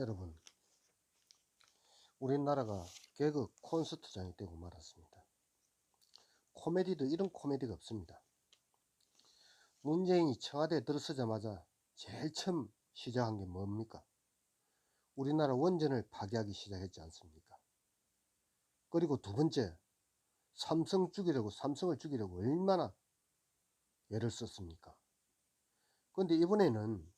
여러분, 우리나라가 개그 콘서트장이 되고 말았습니다. 코미디도 이런 코미디가 없습니다. 문재인이 청와대에 들어서자마자 제일 처음 시작한 게 뭡니까? 우리나라 원전을 파괴하기 시작했지 않습니까? 그리고 두 번째, 삼성을 죽이려고 얼마나 애를 썼습니까? 그런데 이번에는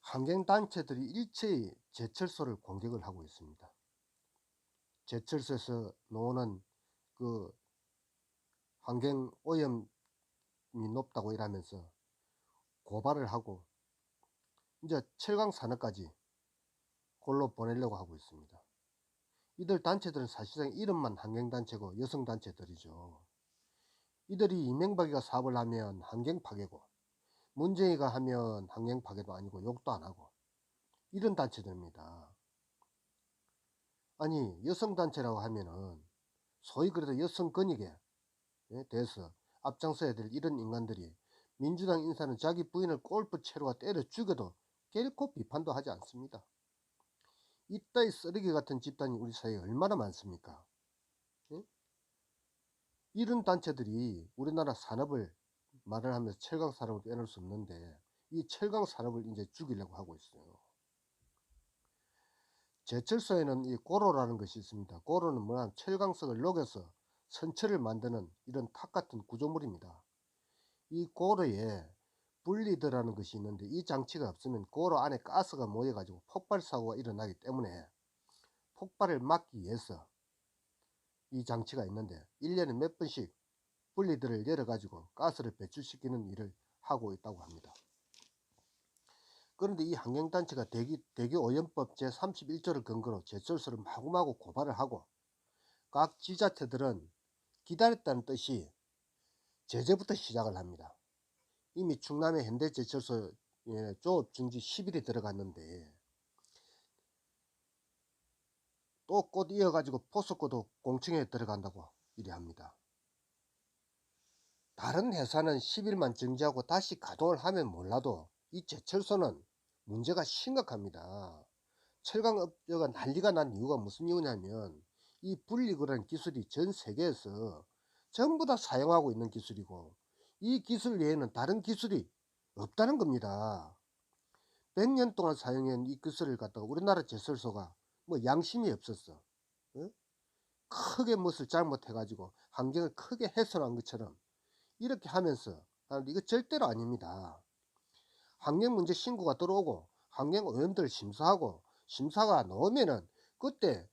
환경단체들이 일체히 제철소를 공격을 하고 있습니다. 제철소에서 나오는 그 환경 오염이 높다고 이러면서 고발을 하고 이제 철강 산업까지 골로 보내려고 하고 있습니다. 이들 단체들은 사실상 이름만 환경단체고 여성단체들이죠. 이들이 이명박이가 사업을 하면 환경파괴고 문재인이가 하면 환경파괴도 아니고 욕도 안하고 이런 단체들입니다. 아니 여성단체라고 하면은 소위 그래도 여성 권익에 대해서 앞장서야 될 이런 인간들이 민주당 인사는 자기 부인을 골프 채로가 때려 죽여도 결코 비판도 하지 않습니다. 이따위 쓰레기 같은 집단이 우리 사회에 얼마나 많습니까? 예? 이런 단체들이 우리나라 산업을 말을 하면서 철강 산업을 빼놓을 수 없는데 이 철강 산업을 이제 죽이려고 하고 있어요. 제철소에는 이 고로라는 것이 있습니다. 고로는 뭐냐면 철강석을 녹여서 선체를 만드는 이런 탑 같은 구조물입니다. 이 고로에 분리더라는 것이 있는데 이 장치가 없으면 고로 안에 가스가 모여 가지고 폭발 사고가 일어나기 때문에 폭발을 막기 위해서 이 장치가 있는데 1년에 몇 번씩 분리더를 열어 가지고 가스를 배출시키는 일을 하고 있다고 합니다. 그런데 이 환경단체가 대기오염법 제31조를 근거로 제철소를 마구마구 고발을 하고 각 지자체들은 기다렸다는 뜻이 제재부터 시작을 합니다. 이미 충남의 현대제철소 조업 중지 10일이 들어갔는데 또 곧 이어가지고 포스코도 공청회에 들어간다고 이래 합니다. 다른 회사는 10일만 정지하고 다시 가동을 하면 몰라도 이 제철소는 문제가 심각합니다. 철강업계가 난리가 난 이유가 무슨 이유냐면 이 분리그라는 기술이 전 세계에서 전부 다 사용하고 있는 기술이고 이 기술 외에는 다른 기술이 없다는 겁니다. 100년 동안 사용한 이 기술을 갖다가 우리나라 제철소가 뭐 양심이 없었어. 어? 크게 무엇을 잘못해 가지고 환경을 크게 훼손한 것처럼 이렇게 하면서 이거 절대로 아닙니다. 환경문제 신고가 들어오고 환경오염들을 심사하고 심사가 나오면은 그때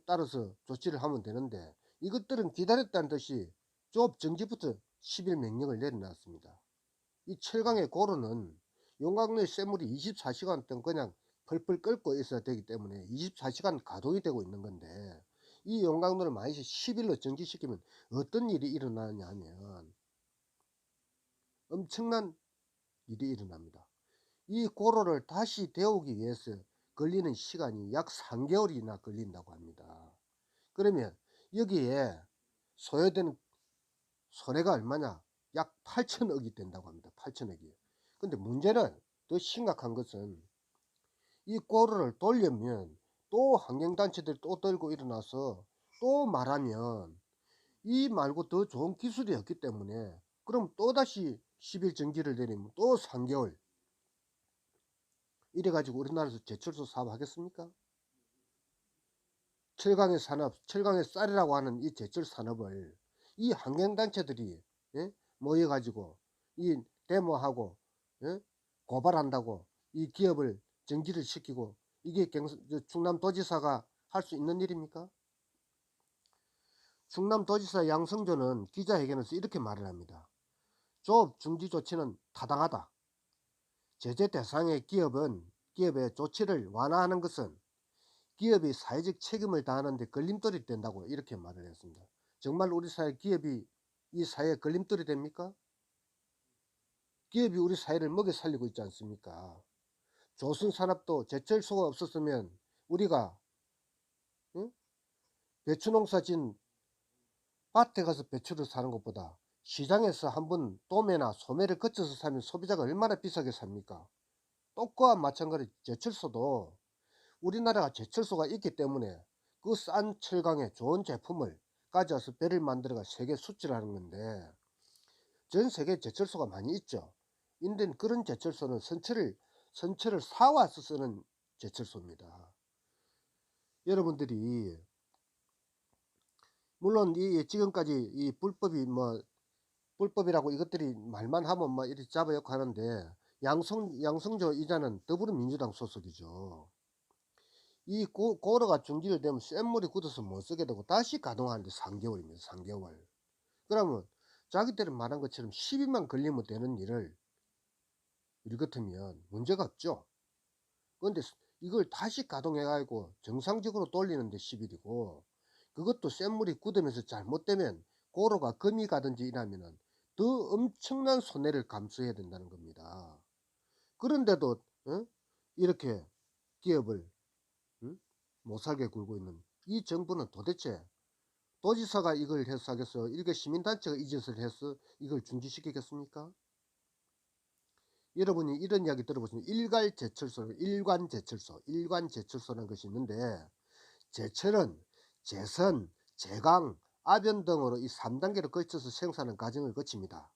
따라서 조치를 하면 되는데 이것들은 기다렸다는 듯이 조업 정지부터 10일 명령을 내려놨습니다. 이 철강의 고로는 용광로의 쇠물이 24시간 동안 그냥 펄펄 끓고 있어야 되기 때문에 24시간 가동이 되고 있는 건데 이 용광로를 만약에 10일로 정지시키면 어떤 일이 일어나느냐 하면 엄청난 일이 일어납니다. 이 고로를 다시 데우기 위해서 걸리는 시간이 약 3개월이나 걸린다고 합니다. 그러면 여기에 소요되는 손해가 얼마냐? 약 8천억이 된다고 합니다. 8천억이. 근데 문제는 더 심각한 것은 이 고로를 돌려면 또 환경단체들이 또 들고 일어나서 또 말하면 이 말고 더 좋은 기술이 없기 때문에 그럼 또다시 10일 정지를 내리면 또 3개월 이래 가지고 우리나라에서 제철소 사업 하겠습니까? 철강의 산업, 철강의 쌀이라고 하는 이 제철 산업을 이 환경단체들이 모여 가지고 이 데모하고 고발한다고 이 기업을 정지를 시키고 이게 충남도지사가 할 수 있는 일입니까? 충남도지사 양성조는 기자회견에서 이렇게 말을 합니다. 조업 중지 조치는 타당하다. 제재 대상의 기업의 조치를 완화하는 것은 기업이 사회적 책임을 다하는 데 걸림돌이 된다고 이렇게 말을 했습니다. 정말 우리 사회 기업이 이 사회에 걸림돌이 됩니까? 기업이 우리 사회를 먹여 살리고 있지 않습니까? 조선산업도 제철소가 없었으면 우리가 배추농사 진 밭에 가서 배추를 사는 것보다 시장에서 한번 도매나 소매를 거쳐서 사면 소비자가 얼마나 비싸게 삽니까? 그와 마찬가지 제철소도 우리나라가 제철소가 있기 때문에 그 싼 철강에 좋은 제품을 가져와서 배를 만들어가 세계 수출하는 건데, 전 세계에 제철소가 많이 있죠. 인데 그런 제철소는 선체를 사와서 쓰는 제철소입니다. 여러분들이 물론 이 지금까지 이 불법이라고 이것들이 말만 하면 뭐 이렇게 잡아먹고 하는데, 양성조 이자는 더불어민주당 소속이죠. 이 고로가 중지를 되면 쇳물이 굳어서 못 쓰게 되고 다시 가동하는데 3개월입니다. 3개월. 그러면 자기들이 말한 것처럼 10일만 걸리면 되는 일 같으면 문제가 없죠. 그런데 이걸 다시 가동해 가지고 정상적으로 돌리는데 10일이고, 그것도 쇳물이 굳으면서 잘못되면 고로가 금이 가든지 이러면은 더 엄청난 손해를 감수해야 된다는 겁니다. 그런데도 이렇게 기업을 못 살게 굴고 있는 이 정부는 도대체, 도지사가 이걸 해서 하겠어? 일개 시민단체가 이 짓을 해서 이걸 중지시키겠습니까? 여러분이 이런 이야기 들어보시면 일관제철소라는 것이 있는데, 제철은 제선, 제강, 압연 등으로 이 3단계로 걸쳐서 생산하는 과정을 거칩니다.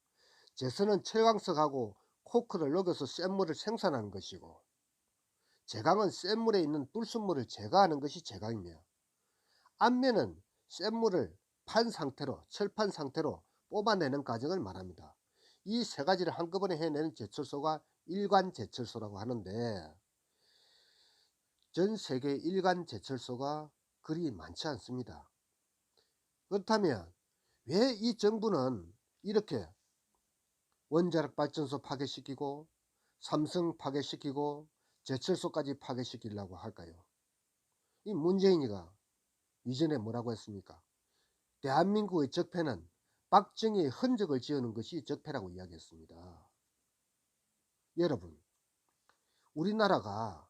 제선은 철강석하고 코크를 녹여서 쇳물을 생산하는 것이고, 제강은 쇳물에 있는 불순물을 제거하는 것이 제강이며, 압면은 쇳물을 철판 상태로 뽑아내는 과정을 말합니다. 이 세 가지를 한꺼번에 해내는 제철소가 일관 제철소라고 하는데, 전 세계 일관 제철소가 그리 많지 않습니다. 그렇다면 왜 이 정부는 이렇게 원자력 발전소 파괴시키고 삼성 파괴시키고 제철소까지 파괴시키려고 할까요? 이 문재인이가 이전에 뭐라고 했습니까? 대한민국의 적폐는 박정희의 흔적을 지우는 것이 적폐라고 이야기했습니다. 여러분, 우리나라가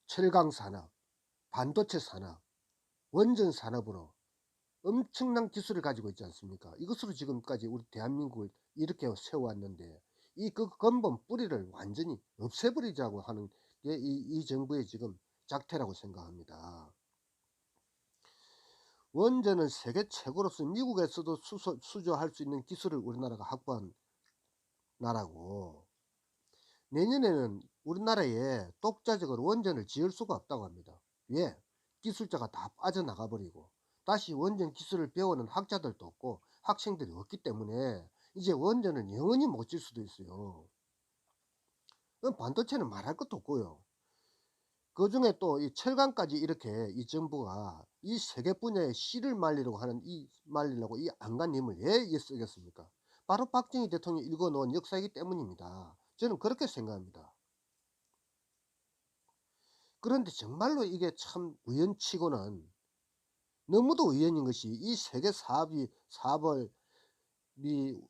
철강 산업, 반도체 산업, 원전 산업으로 엄청난 기술을 가지고 있지 않습니까? 이것으로 지금까지 우리 대한민국을 이렇게 세워왔는데, 이 그 근본 뿌리를 완전히 없애버리자고 하는 게 이 정부의 지금 작태라고 생각합니다. 원전은 세계 최고로서 미국에서도 수주할 수 있는 기술을 우리나라가 확보한 나라고, 내년에는 우리나라에 독자적으로 원전을 지을 수가 없다고 합니다. 왜? 기술자가 다 빠져나가 버리고 다시 원전 기술을 배우는 학자들도 없고 학생들이 없기 때문에 이제 원전을 영원히 못 질 수도 있어요. 그럼 반도체는 말할 것도 없고요. 그 중에 또 이 철강까지 이렇게 이 정부가 이 세계 분야에 씨를 말리려고 이 안간 힘을 왜 쓰겠습니까? 바로 박정희 대통령이 읽어놓은 역사이기 때문입니다. 저는 그렇게 생각합니다. 그런데 정말로 이게 참 우연치고는 너무도 우연인 것이, 이 세계 사업을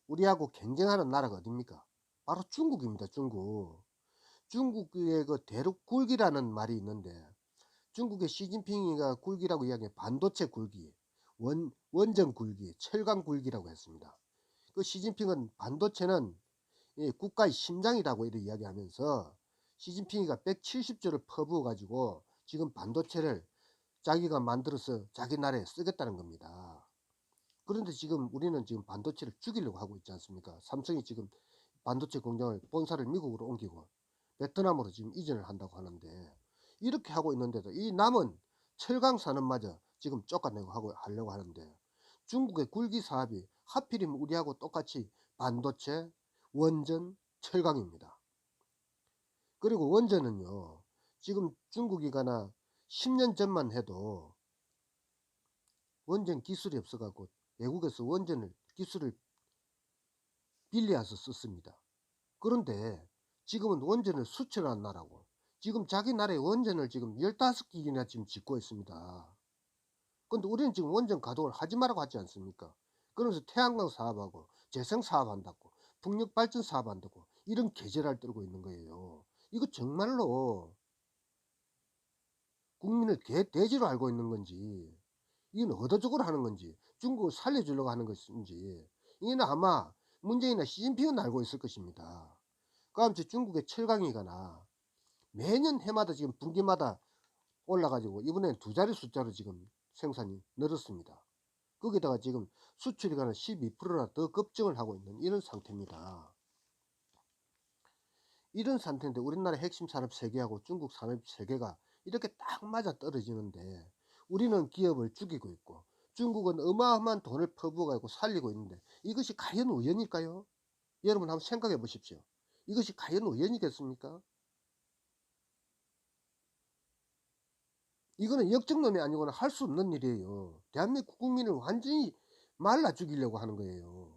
우리하고 경쟁하는 나라가 어딥니까? 바로 중국입니다. 중국의 그 대륙 굴기라는 말이 있는데, 중국의 시진핑이가 굴기라고 이야기해 반도체 굴기, 원전 굴기, 철강 굴기라고 했습니다. 그 시진핑은 반도체는 국가의 심장이라고 이렇게 이야기하면서, 시진핑이가 170조를 퍼부어 가지고 지금 반도체를 자기가 만들어서 자기 나라에 쓰겠다는 겁니다. 그런데 지금 우리는 지금 반도체를 죽이려고 하고 있지 않습니까? 삼성이 지금 반도체 공장을 본사를 미국으로 옮기고 베트남으로 지금 이전을 한다고 하는데, 이렇게 하고 있는데도 이 남은 철강 산업마저 지금 쫓아내고 하려고 하는데, 중국의 굴기 사업이 하필이면 우리하고 똑같이 반도체, 원전, 철강입니다. 그리고 원전은요, 지금 중국이가나 10년 전만 해도 원전 기술이 없어갖고 외국에서 기술을 빌려와서 썼습니다. 그런데 지금은 원전을 수출한 나라고, 지금 자기 나라의 원전을 지금 15기나 지금 짓고 있습니다. 근데 우리는 지금 원전 가동을 하지 말라고 하지 않습니까? 그러면서 태양광 사업하고 재생 사업한다고, 풍력 발전 사업한다고 이런 계절을 떨고 있는 거예요. 이거 정말로 국민을 개돼지로 알고 있는 건지, 이건 의도적으로 하는 건지, 중국을 살려주려고 하는 것인지, 이는 아마 문재인이나 시진핑은 알고 있을 것입니다. 그다음에 중국의 철강이거나 매년 해마다 지금 분기마다 올라 가지고 이번에는 두 자리 숫자로 지금 생산이 늘었습니다. 거기다가 지금 수출이가는 12%나 더 급증을 하고 있는 이런 상태입니다. 이런 상태인데 우리나라 핵심 산업 3개하고 중국 산업 3개가 이렇게 딱 맞아떨어지는데 우리는 기업을 죽이고 있고 중국은 어마어마한 돈을 퍼부어 가지고 살리고 있는데 이것이 과연 우연일까요? 여러분 한번 생각해 보십시오. 이것이 과연 우연이겠습니까? 이거는 역적놈이 아니고는 할 수 없는 일이에요. 대한민국 국민을 완전히 말라 죽이려고 하는 거예요.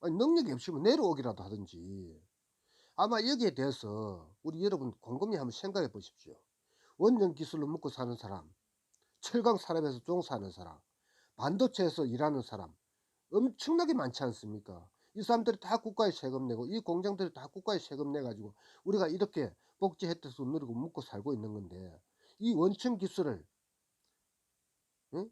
아니 능력이 없으면 내려오기라도 하든지. 아마 여기에 대해서 우리 여러분 곰곰이 한번 생각해 보십시오. 원전 기술로 먹고 사는 사람, 철강 산업에서 종사하는 사람, 반도체에서 일하는 사람 엄청나게 많지 않습니까? 이 사람들이 다 국가에 세금 내고 이 공장들이 다 국가에 세금 내 가지고 우리가 이렇게 복지 혜택도 누리고 먹고 살고 있는 건데 이 원천 기술을 응?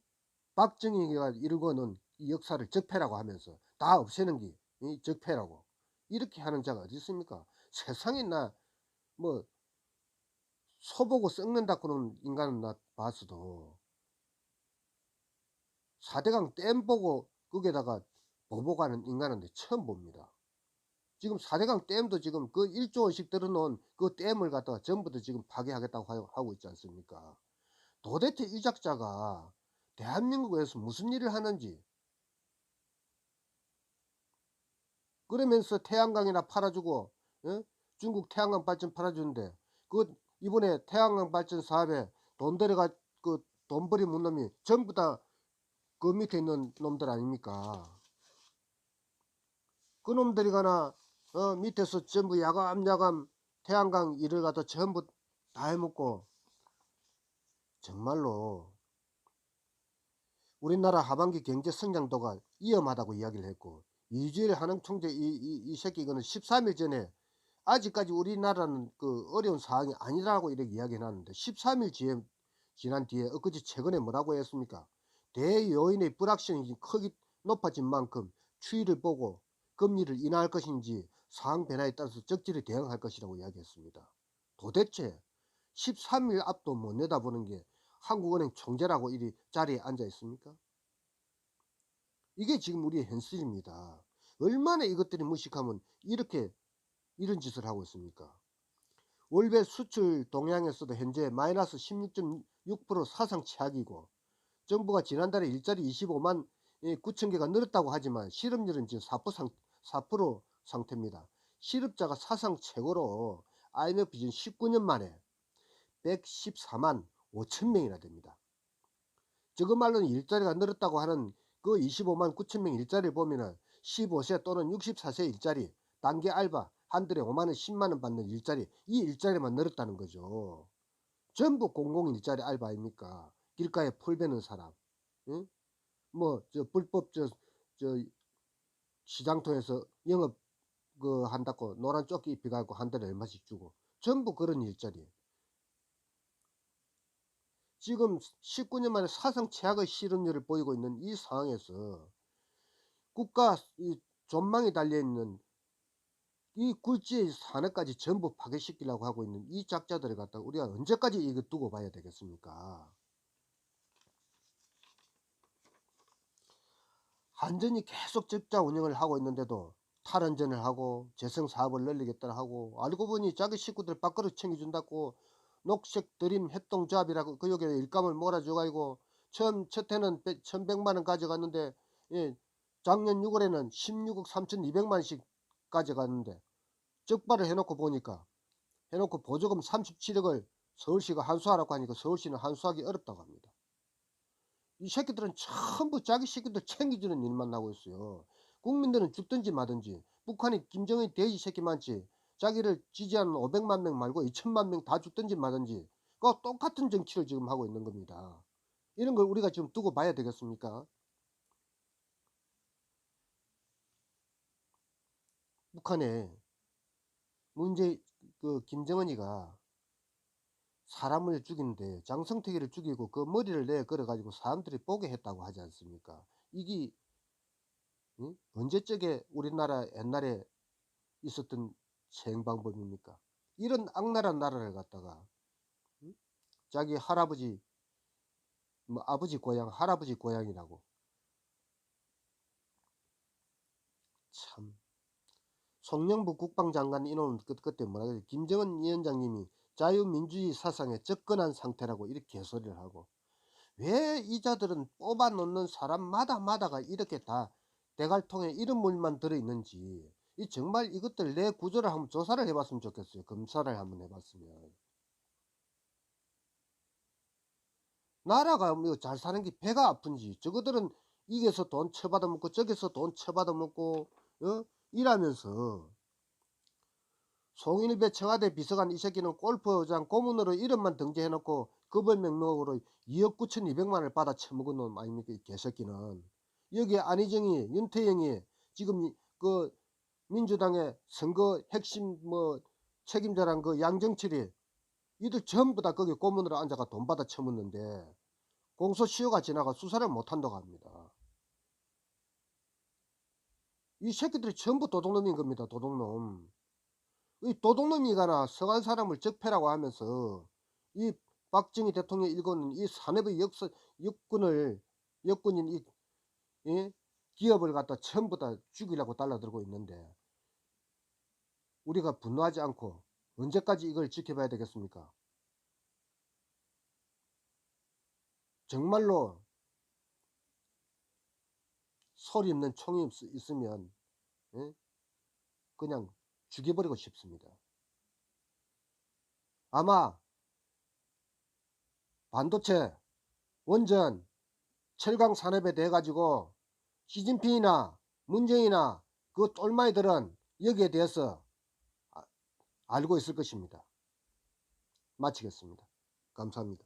박정희가 이루고는 이 역사를 적폐라고 하면서 다 없애는 게 이 적폐라고 이렇게 하는 자가 어디 있습니까? 세상에 나 뭐 소보고 썩는다 그러는 인간은 나 봤어도 4대강 댐 보고 거기에다가 보복하는 인간은 처음 봅니다. 지금 4대강 댐도 지금 그 1조 원씩 들어놓은 그 댐을 갖다가 전부 다 지금 파괴하겠다고 하고 있지 않습니까? 도대체 이 작자가 대한민국에서 무슨 일을 하는지 그러면서 태양광이나 팔아주고 예? 중국 태양광 발전 팔아주는데 그 이번에 태양광 발전 사업에 돈 들여가 그 돈벌이 문 놈이 전부 다 그 밑에 있는 놈들 아닙니까? 그 놈들이 가나 밑에서 전부 야감야감 태양광 일을 갖다 전부 다 해먹고 정말로 우리나라 하반기 경제 성장도가 위험하다고 이야기를 했고 이주일 한흥 총재 이 새끼 이거는 13일 전에 아직까지 우리나라는 그 어려운 상황이 아니라고 이렇게 이야기해 놨는데 13일 지난 뒤에 엊그제 최근에 뭐라고 했습니까? 대요인의 불확실성이 크게 높아진 만큼 추이를 보고 금리를 인하할 것인지 상황 변화에 따라서 적절히 대응할 것이라고 이야기했습니다. 도대체 13일 앞도 못 내다보는 게 한국은행 총재라고 이 자리에 앉아 있습니까? 이게 지금 우리의 현실입니다. 얼마나 이것들이 무식하면 이렇게 이런 짓을 하고 있습니까? 월별 수출 동향에서도 현재 마이너스 16.6% 사상 최악이고 정부가 지난달에 일자리 25만 9천 개가 늘었다고 하지만 실업률은 지금 4% 상태입니다. 실업자가 사상 최고로 IMF 지금 19년 만에 114만 5천 명이나 됩니다. 저거 말로는 일자리가 늘었다고 하는 그 25만 9천 명 일자리를 보면은 15세 또는 64세 일자리, 단기 알바, 한 달에 5만원, 10만원 받는 일자리, 이 일자리만 늘었다는 거죠. 전부 공공 일자리 알바 아닙니까? 길가에 풀 베는 사람, 응? 뭐, 불법, 시장통에서 영업, 한다고 노란 조끼 입혀가지고 한 달에 얼마씩 주고. 전부 그런 일자리. 지금 19년 만에 사상 최악의 실업률을 보이고 있는 이 상황에서 국가 이 전망이 달려있는 이 굴지의 산업까지 전부 파괴시키려고 하고 있는 이 작자들을 갖다가 우리가 언제까지 이거 두고 봐야 되겠습니까? 한전이 계속 적자 운영을 하고 있는데도 탈원전을 하고 재생사업을 늘리겠다 하고 알고 보니 자기 식구들 밥그릇 챙겨준다고 녹색 드림 협동조합이라고 그 여기에 일감을 몰아줘가지고 처음 첫 해는 1100만원 가져갔는데 예, 작년 6월에는 16억 3200만원씩 가져갔는데 적발을 해놓고 보니까 해놓고 보조금 37억을 서울시가 환수하라고 하니까 서울시는 환수하기 어렵다고 합니다. 이 새끼들은 전부 자기 새끼들 챙겨주는 일만 하고 있어요. 국민들은 죽든지 마든지 북한이 김정은 돼지 새끼 많지 자기를 지지하는 500만 명 말고 2천만 명 다 죽든지 마든지 그 똑같은 정치를 지금 하고 있는 겁니다. 이런 걸 우리가 지금 두고 봐야 되겠습니까? 북한에 문제 김정은이가 사람을 죽이는데 장성택이를 죽이고 그 머리를 내 걸어 가지고 사람들이 보게 했다고 하지 않습니까? 이게 응? 언제적에 우리나라 옛날에 있었던 체행 방법입니까? 이런 악랄한 나라를 갖다가 응? 자기 할아버지 뭐 아버지 고향 할아버지 고향이라고 참. 송영부 국방장관 이놈은 그때 뭐라 그래 김정은 위원장님이 자유민주주의 사상에 접근한 상태라고 이렇게 개소리를 하고 왜 이자들은 뽑아 놓는 사람마다가 이렇게 다 대갈통에 이런 물만 들어있는지 이 정말 이것들 내 구조를 한번 조사를 해봤으면 좋겠어요. 검사를 한번 해봤으면 나라가 뭐 잘 사는 게 배가 아픈지 저거들은 이게서 돈 처받아 먹고 저기서 돈 처받아 먹고 일하면서 송일배 청와대 비서관 이 새끼는 골프장 고문으로 이름만 등재해 놓고 급여 명목으로 2억 9,200만을 받아 처먹은 놈 아닙니까 이 개새끼는. 여기에 안희정이 윤태영이 지금 그 민주당의 선거 핵심 뭐 책임자란 그 양정철이 이들 전부 다 거기 고문으로 앉아가 돈 받아 처먹는데 공소시효가 지나가 수사를 못한다고 합니다. 이 새끼들이 전부 도둑놈인 겁니다. 도둑놈. 이 도둑놈이가나 성한 사람을 적폐라고 하면서 이 박정희 대통령이 일궈는 이 산업의 역군인 이 기업을 갖다 전부 다 죽이려고 달라들고 있는데 우리가 분노하지 않고 언제까지 이걸 지켜봐야 되겠습니까? 정말로 소리 없는 총이 있으면 그냥 죽여버리고 싶습니다. 아마 반도체, 원전, 철강 산업에 대해 가지고 시진핑이나 문재인이나 그 똘마이들은 여기에 대해서 알고 있을 것입니다. 마치겠습니다. 감사합니다.